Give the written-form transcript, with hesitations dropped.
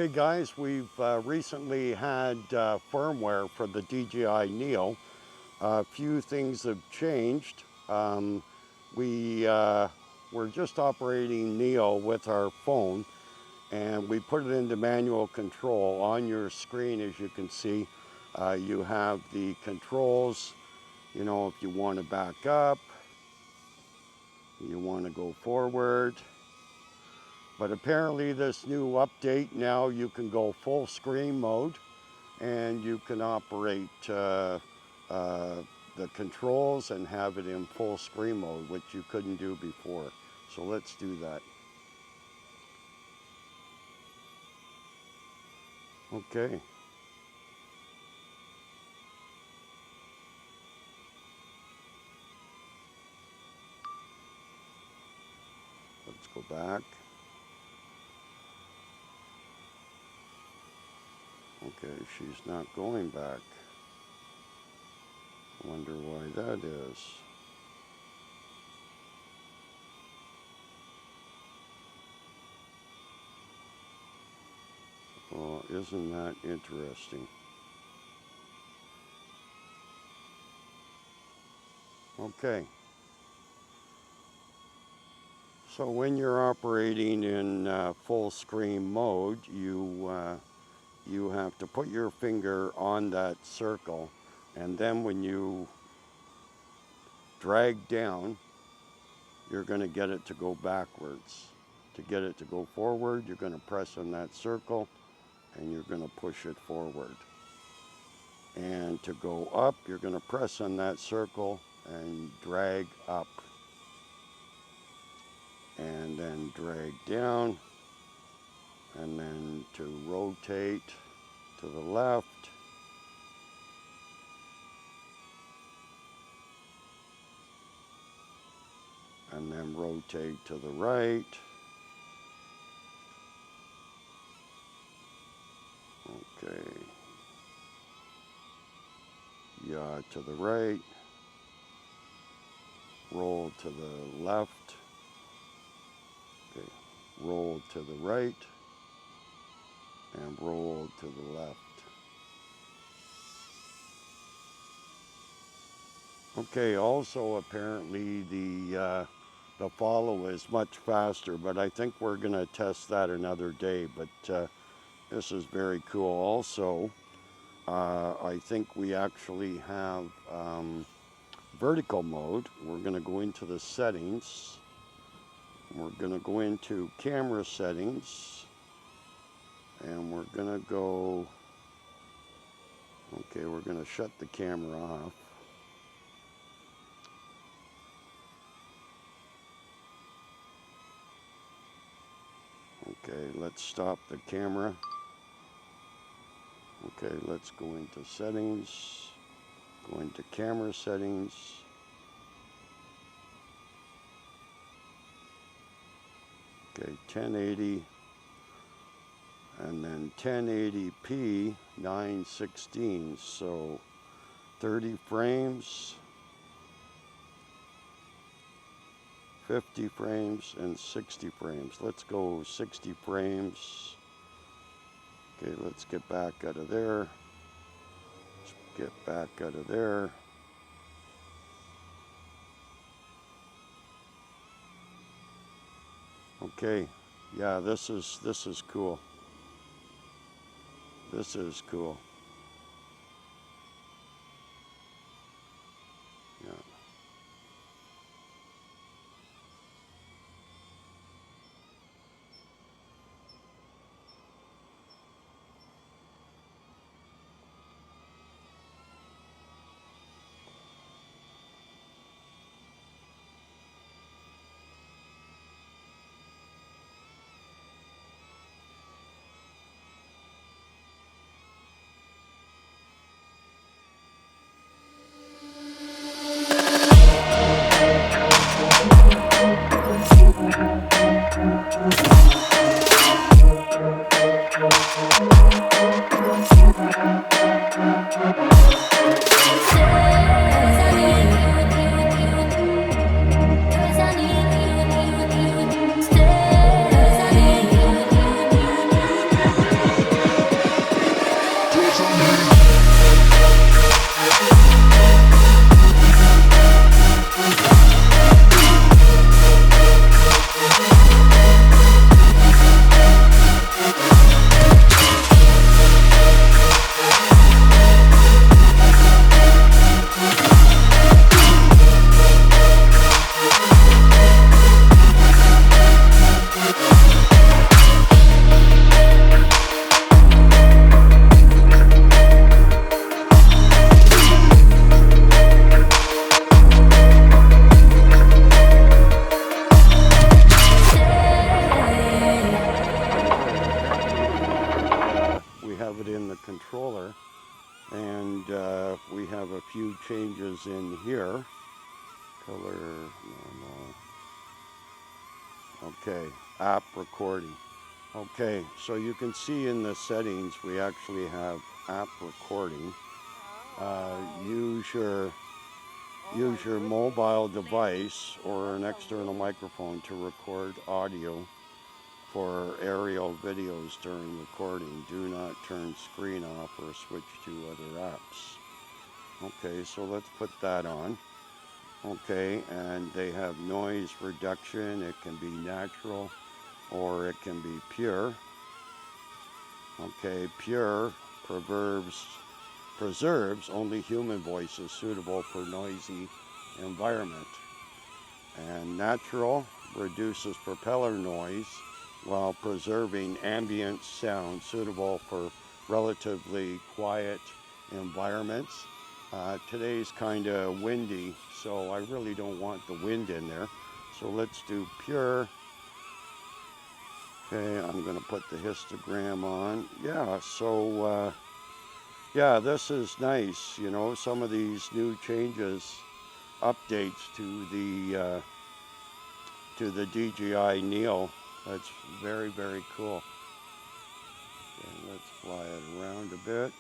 Okay guys, we've recently had firmware for the DJI Neo. A few things have changed. We're just operating Neo with our phone, and we put it into manual control. On your screen, as you can see, you have the controls. You know, if you want to back up, you want to go forward. But apparently this new update, now you can go full screen mode and you can operate the controls and have it in full screen mode, which you couldn't do before. So let's do that. Okay. Let's go back. Okay, she's not going back. Wonder why that is. Well, isn't that interesting? Okay. So when you're operating in full screen mode, you have to put your finger on that circle, and then when you drag down, you're going to get it to go backwards. To get it to go forward, you're going to press on that circle and you're going to push it forward. And to go up, you're going to press on that circle and drag up. And then drag down, and then to rotate to the left. And then rotate to the right. Okay. Yaw to the right. Roll to the left. Okay. Roll to the right. And roll to the left. Okay, also apparently the follow is much faster, but I think we're going to test that another day. But this is very cool. Also, I think we actually have vertical mode. We're going to go into the settings. We're going to go into camera settings. And we're going to go, okay, we're going to shut the camera off. Okay, let's stop the camera. Okay, let's go into settings, go into camera settings. Okay, 1080, and then 1080p 916, so 30 frames, 50 frames, and 60 frames. Let's go 60 frames. Okay, let's get back out of there. Let's get back out of there. Okay, yeah, this is cool. This is cool. Yeah. changes in here. Color, normal. Okay, app recording. Okay, so you can see in the settings we actually have app recording. Use your mobile device or an external microphone to record audio for aerial videos during recording. Do not turn screen off or switch to other apps. Okay, so let's put that on. Okay, and they have noise reduction. It can be natural or it can be pure. Okay, pure preserves only human voices suitable for noisy environment. And natural reduces propeller noise while preserving ambient sound suitable for relatively quiet environments. Today's kind of windy, so I really don't want the wind in there. So let's do pure. Okay, I'm going to put the histogram on. Yeah, so yeah, this is nice. You know, some of these new changes, updates to the Dji Neo. That's very, very cool. Okay, let's fly it around a bit.